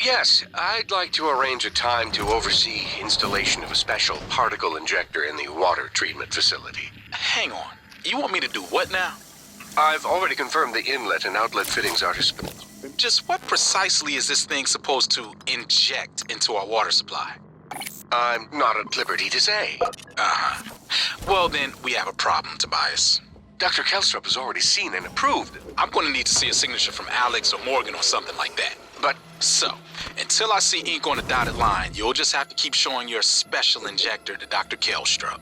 Yes, I'd like to arrange a time to oversee installation of a special particle injector in the water treatment facility. Hang on. You want me to do what now? I've already confirmed the inlet and outlet fittings are displayed. Just what precisely is this thing supposed to inject into our water supply? I'm not at liberty to say. Uh-huh. Well, then, we have a problem, Tobias. Dr. Kelstrup has already seen and approved. I'm going to need to see a signature from Alex or Morgan or something like that. But So, until I see ink on a dotted line, you'll just have to keep showing your special injector to Dr. Kelstrup.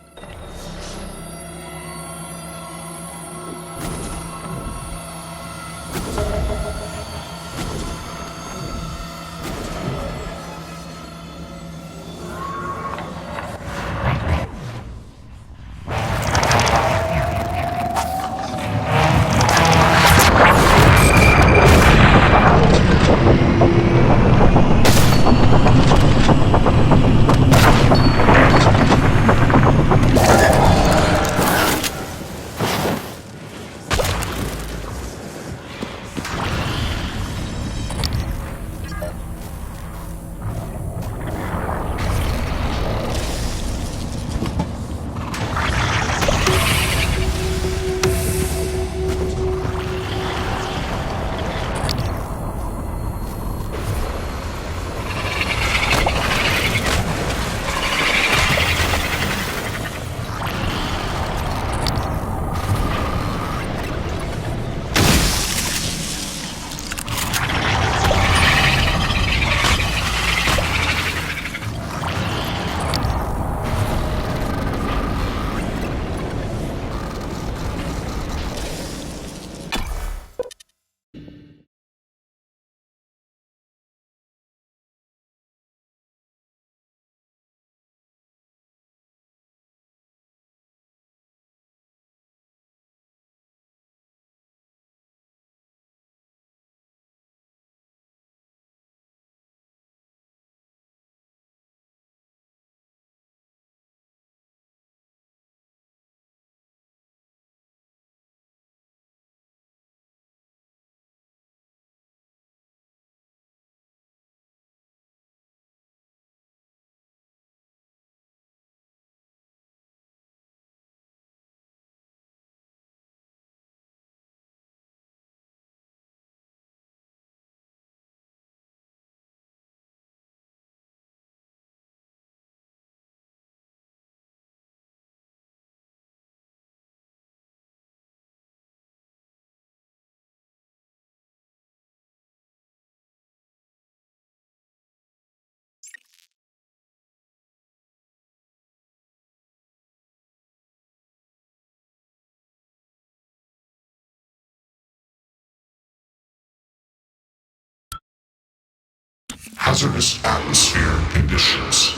Hazardous atmosphere conditions.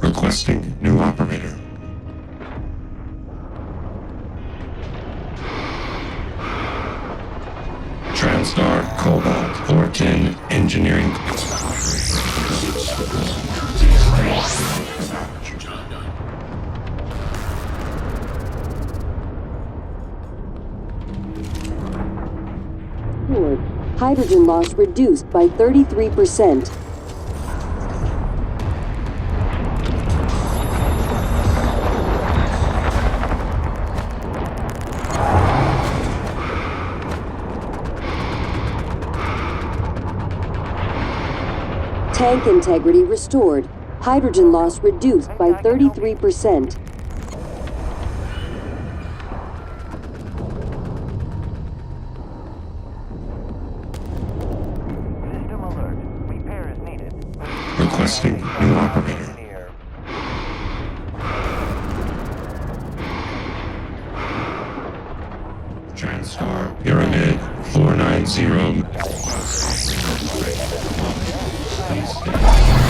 Requesting new operator. TranStar Cobalt 410 Engineering. Hydrogen loss reduced by 33%. Tank integrity restored. Hydrogen loss reduced by 33%. Requesting new operator. TranStar Pyramid 490. Please stay.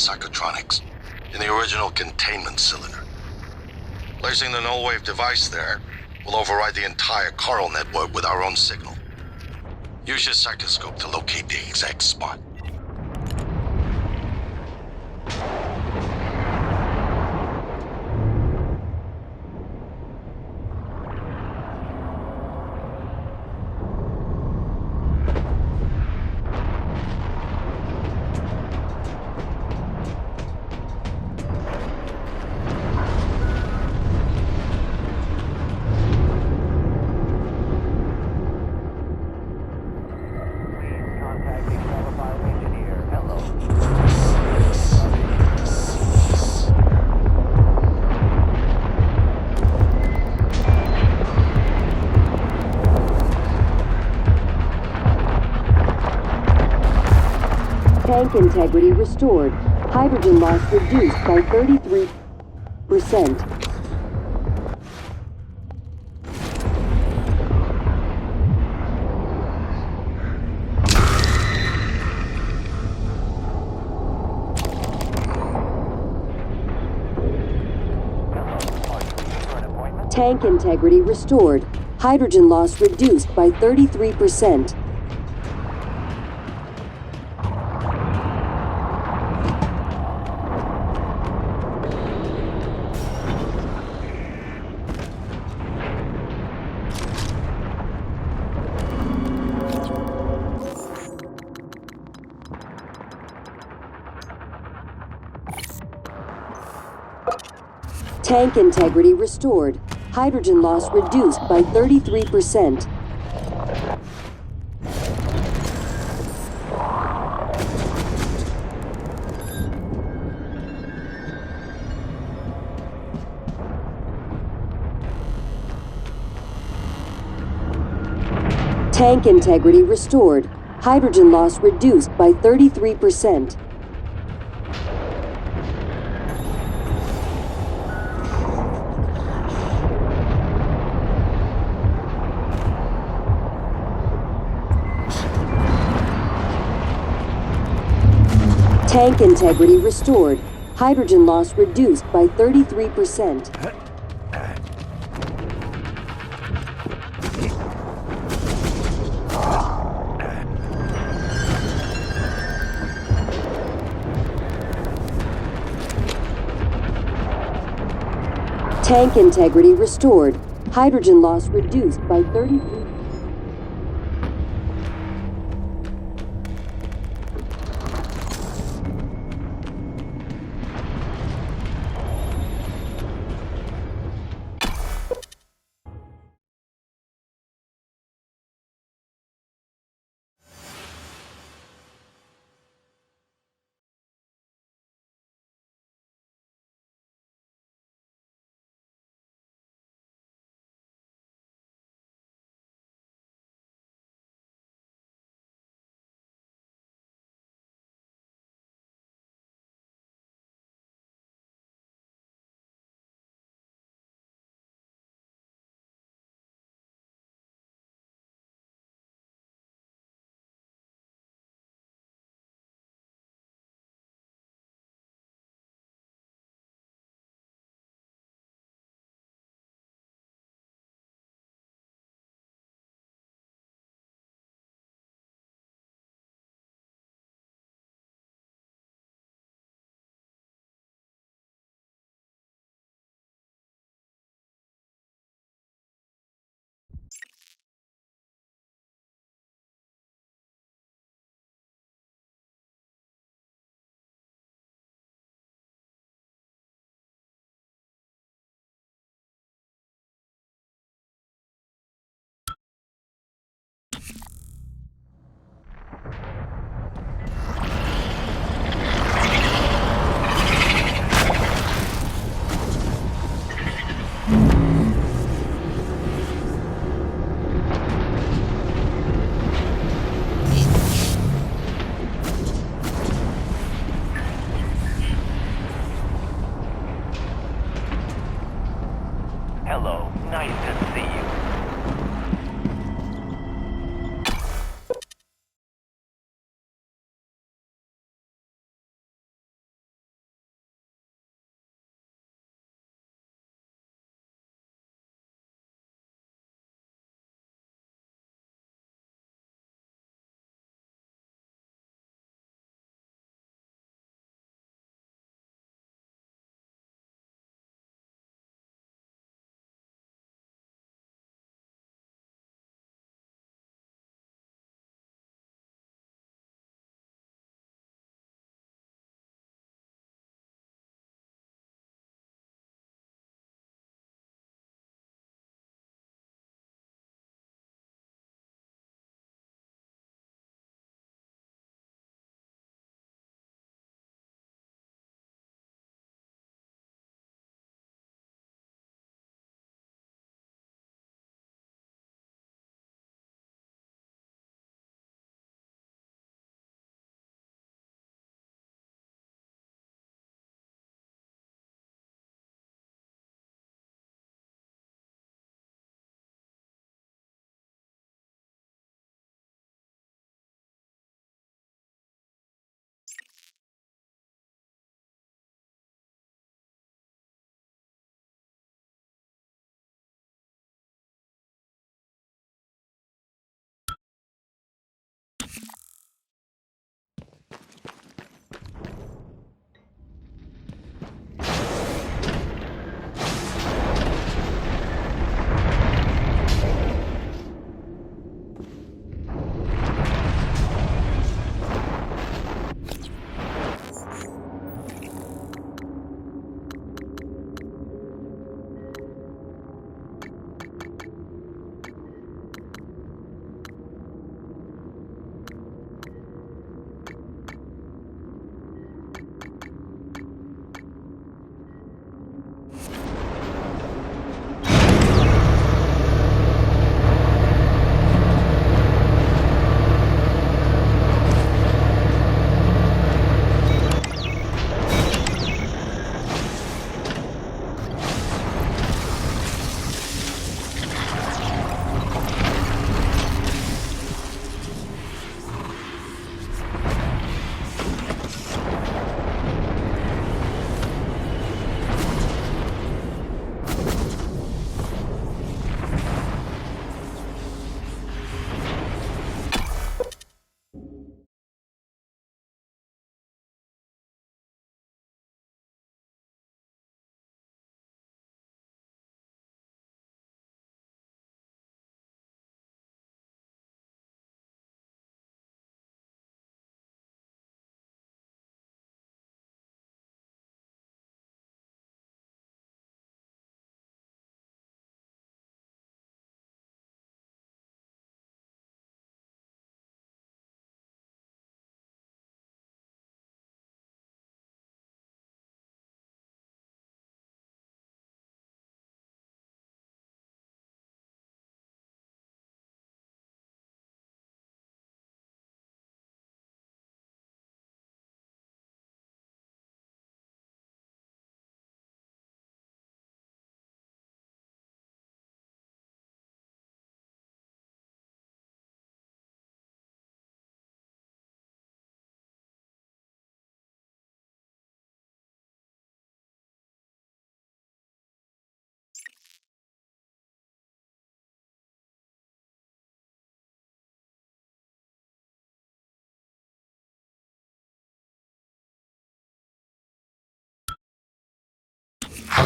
psychotronics in the original containment cylinder. Placing the null-wave device there will override the entire Carl network with our own signal. Use your psychoscope to locate the exact spot. Contacting qualified engineer. Hello. Tank integrity restored. Hydrogen loss reduced by 33%. Tank integrity restored. Hydrogen loss reduced by 33%. Tank integrity restored. Hydrogen loss reduced by 33%. Tank integrity restored. Hydrogen loss reduced by 33%. Tank integrity restored. Hydrogen loss reduced by 33%. Tank integrity restored. Hydrogen loss reduced by 33%.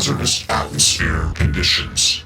hazardous atmosphere conditions.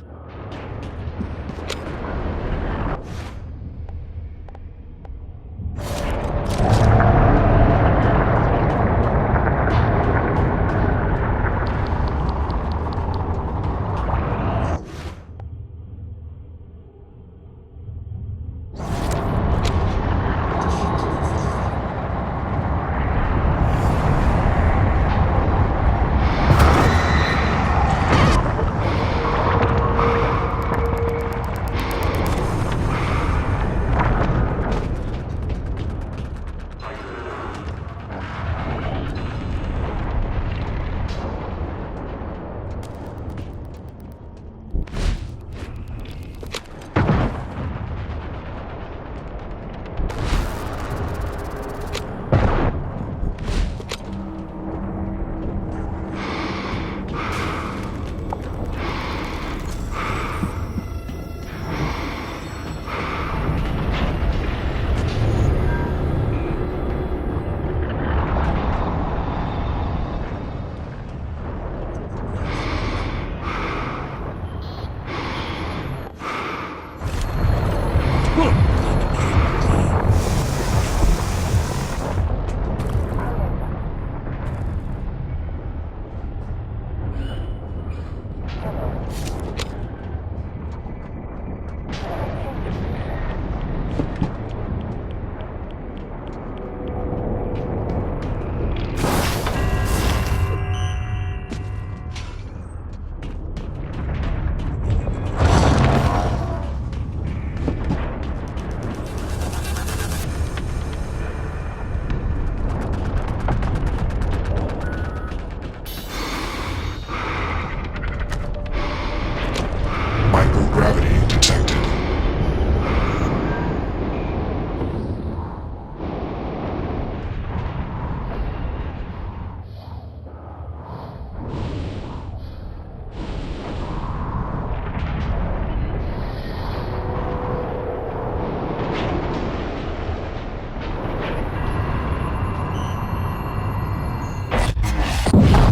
Microgravity detected.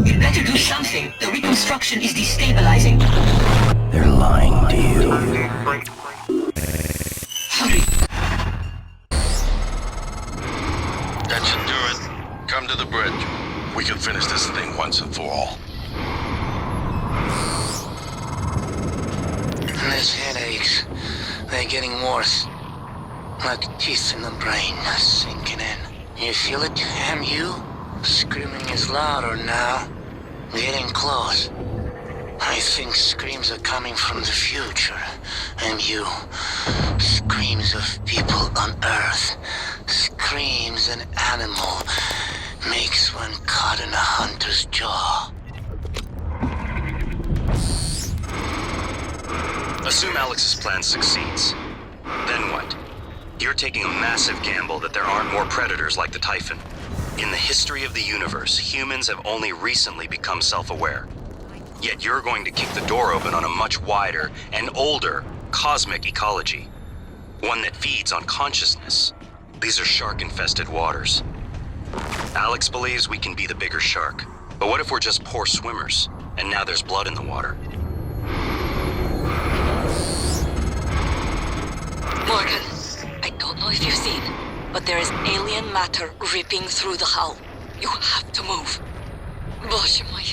You better do something. The reconstruction is destabilizing. They're lying to you. Hurry. That should do it. Come to the bridge. We can finish this thing once and for all. These headaches, they're getting worse. Like teeth in the brain sinking in. You feel it, MU? Screaming is louder now. Getting close. I think screams are coming from the future. MU. Screams of people on Earth. Screams an animal makes when caught in a hunter's jaw. Assume Alex's plan succeeds. Then what? You're taking a massive gamble that there aren't more predators like the Typhon. In the history of the universe, humans have only recently become self-aware. Yet you're going to kick the door open on a much wider and older cosmic ecology. One that feeds on consciousness. These are shark-infested waters. Alex believes we can be the bigger shark. But what if we're just poor swimmers, and now there's blood in the water? Morgan, I don't know if you've seen, but there is alien matter ripping through the hull. You have to move. Боже мой,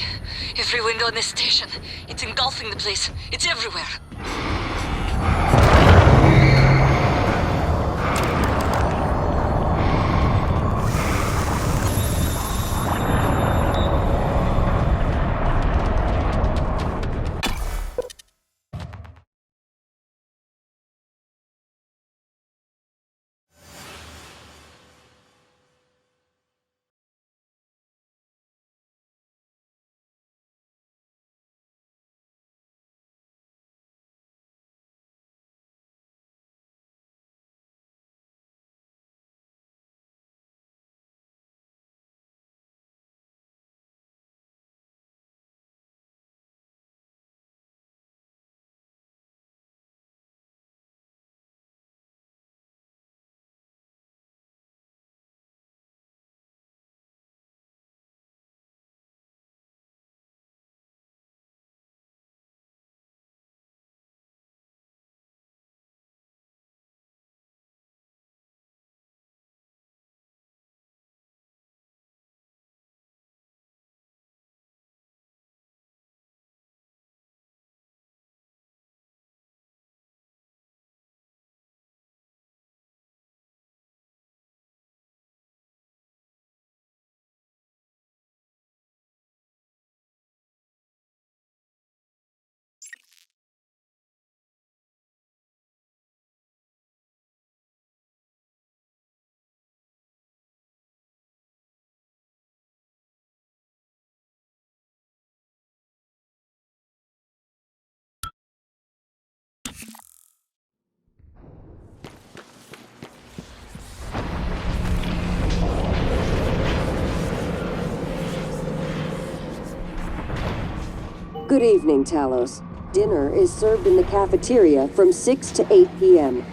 every window in this station, it's engulfing the place. It's everywhere. Good evening, Talos. Dinner is served in the cafeteria from 6 to 8 p.m.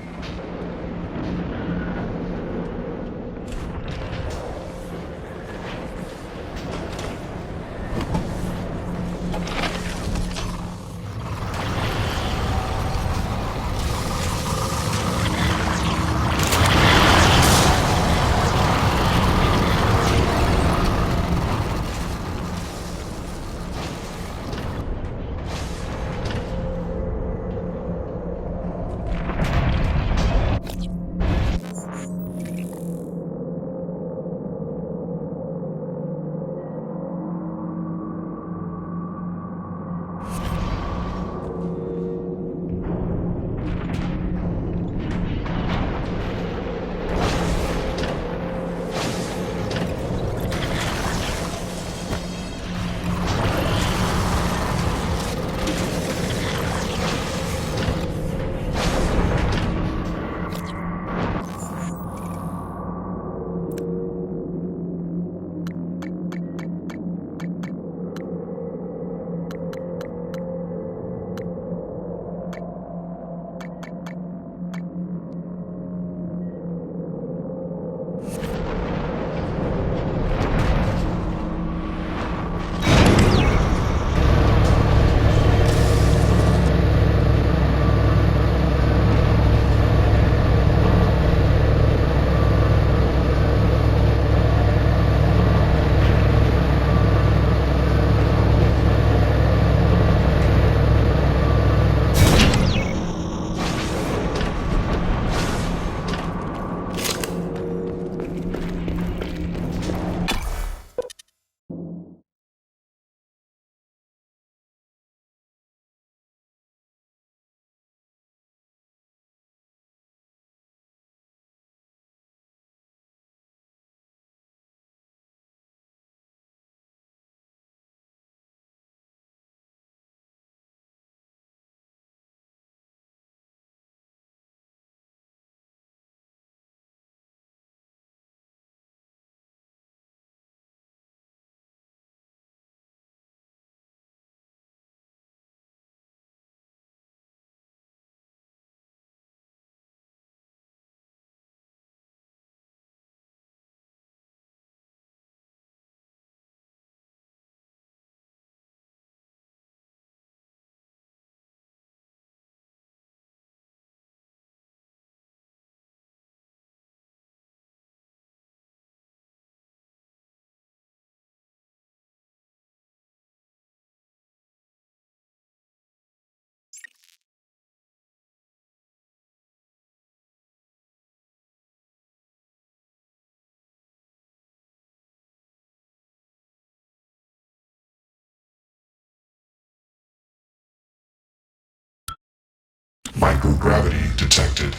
Microgravity detected.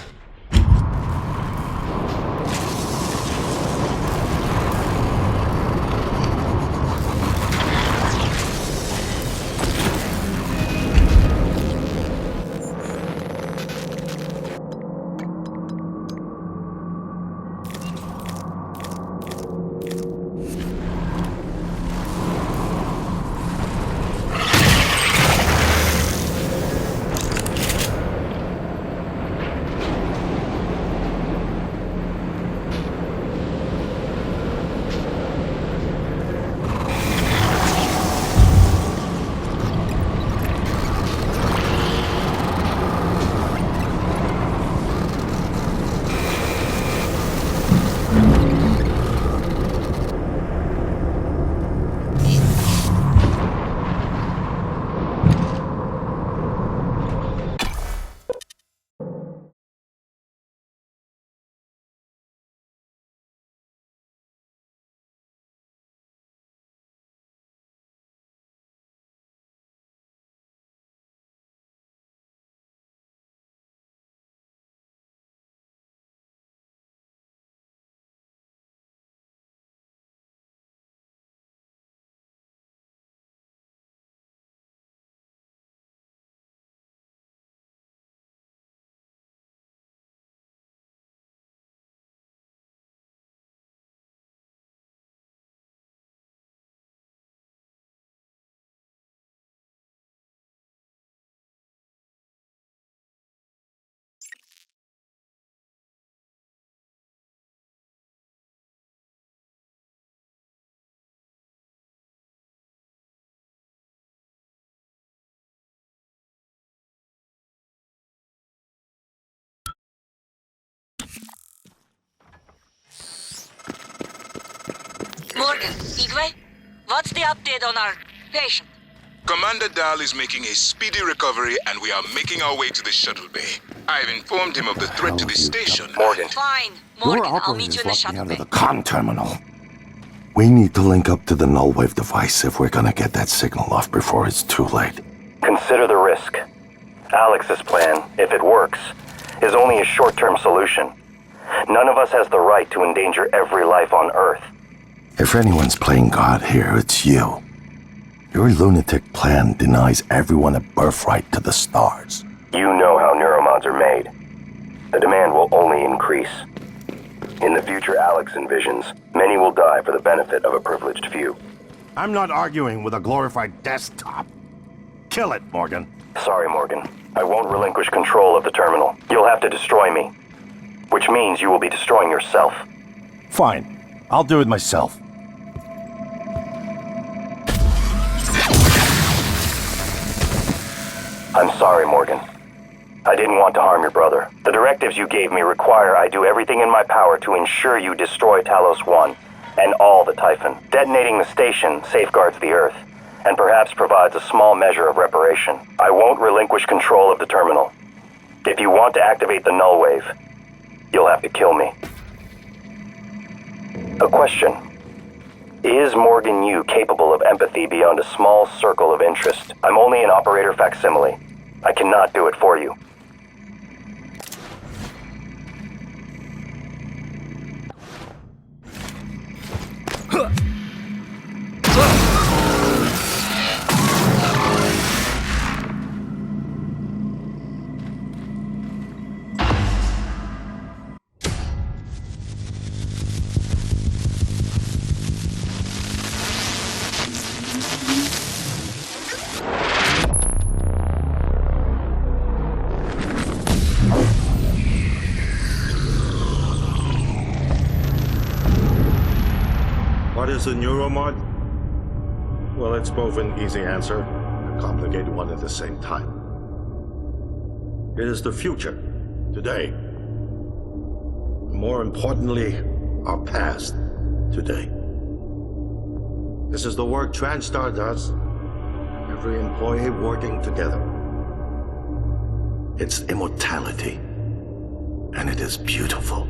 Igwe, what's the update on our patient? Commander Dahl is making a speedy recovery, and we are making our way to the shuttle bay. I've informed him of the threat to the station. Morgan. Fine. Morgan, I'll meet you in the shuttle bay. Comm terminal. We need to link up to the null wave device if we're gonna get that signal off before it's too late. Consider the risk. Alex's plan, if it works, is only a short-term solution. None of us has the right to endanger every life on Earth. If anyone's playing God here, it's you. Your lunatic plan denies everyone a birthright to the stars. You know how neuromods are made. The demand will only increase. In the future Alex envisions, many will die for the benefit of a privileged few. I'm not arguing with a glorified desktop. Kill it, Morgan. Sorry, Morgan. I won't relinquish control of the terminal. You'll have to destroy me. Which means you will be destroying yourself. Fine. I'll do it myself. I'm sorry, Morgan. I didn't want to harm your brother. The directives you gave me require I do everything in my power to ensure you destroy Talos 1 and all the Typhon. Detonating the station safeguards the Earth, and perhaps provides a small measure of reparation. I won't relinquish control of the terminal. If you want to activate the null wave, you'll have to kill me. A question. Is Morgan Yu capable of empathy beyond a small circle of interest? I'm only an operator facsimile. I cannot do it for you. What is a neuromod? Well, it's both an easy answer and a complicated one at the same time. It is the future, today. More importantly, our past, today. This is the work TranStar does. Every employee working together. It's immortality, and it is beautiful.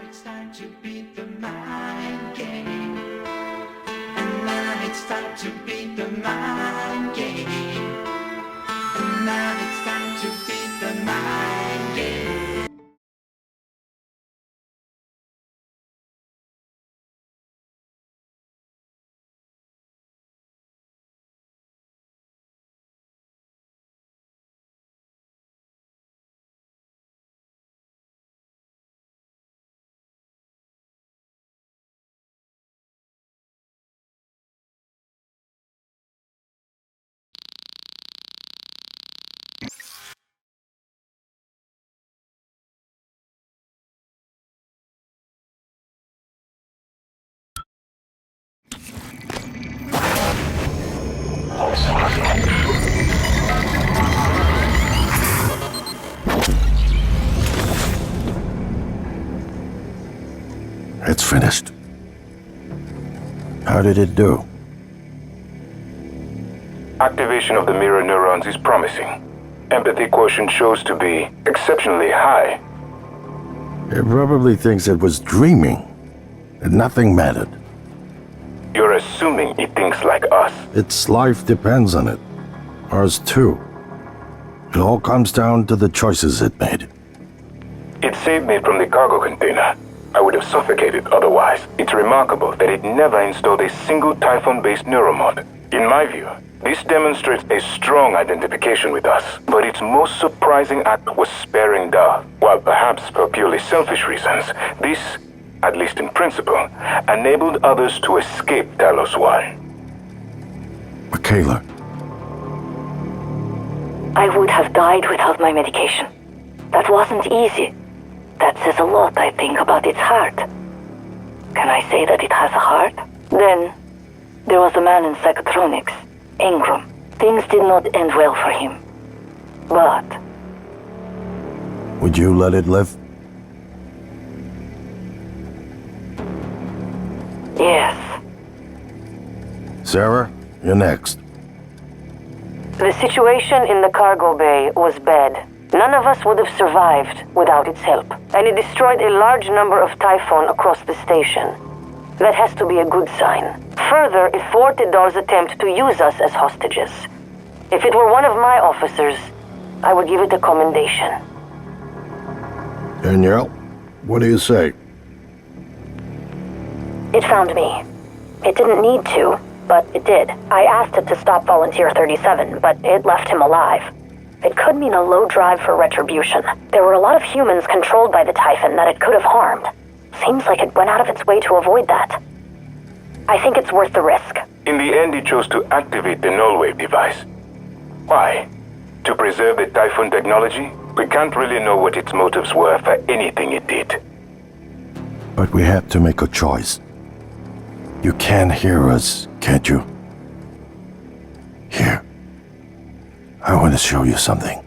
It's time to beat the mind game. And now it's time to beat the mind game. And now it's time to beat the mind game. It's finished. How did it do? Activation of the mirror neurons is promising. Empathy quotient shows to be exceptionally high. It probably thinks it was dreaming, and nothing mattered. You're assuming it thinks like us. Its life depends on it. Ours too. It all comes down to the choices it made. It saved me from the cargo container. I would have suffocated otherwise. It's remarkable that it never installed a single Typhon-based neuromod. In my view, this demonstrates a strong identification with us. But its most surprising act was sparing Dahl. While perhaps for purely selfish reasons, this, at least in principle, enabled others to escape Talos 1. Michaela. I would have died without my medication. That wasn't easy. That says a lot, I think, about its heart. Can I say that it has a heart? Then, there was a man in psychotronics, Ingram. Things did not end well for him. But Would you let it live? yes, Sarah, you're next. the situation in the cargo bay was bad. None of us would have survived without its help, and it destroyed a large number of Typhon across the station. That has to be a good sign. Further, it thwarted Dar's attempt to use us as hostages. If it were one of my officers, I would give it a commendation. Danielle, what do you say? It found me. It didn't need to, but it did. I asked it to stop Volunteer 37, but it left him alive. It could mean a low drive for retribution. There were a lot of humans controlled by the Typhon that it could have harmed. Seems like it went out of its way to avoid that. I think it's worth the risk. In the end, it chose to activate the null-wave device. Why? To preserve the Typhon technology? We can't really know what its motives were for anything it did. But we have to make a choice. You can hear us, can't you? Here. I want to show you something.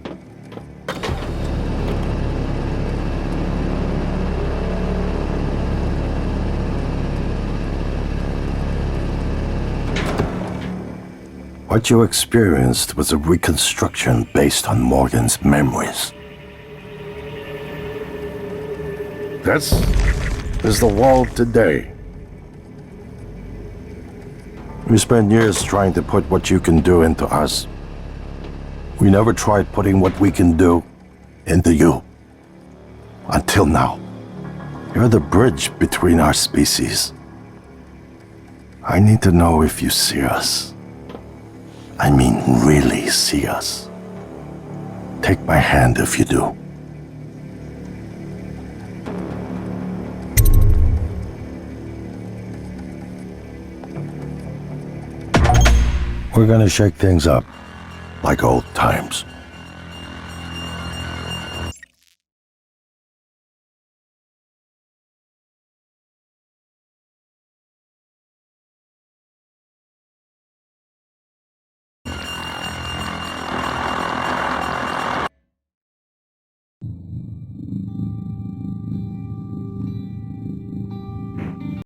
What you experienced was a reconstruction based on Morgan's memories. This is the world today. We spent years trying to put what you can do into us. We never tried putting what we can do into you. Until now. You're the bridge between our species. I need to know if you see us. I mean, really see us. Take my hand if you do. We're gonna shake things up, like old times.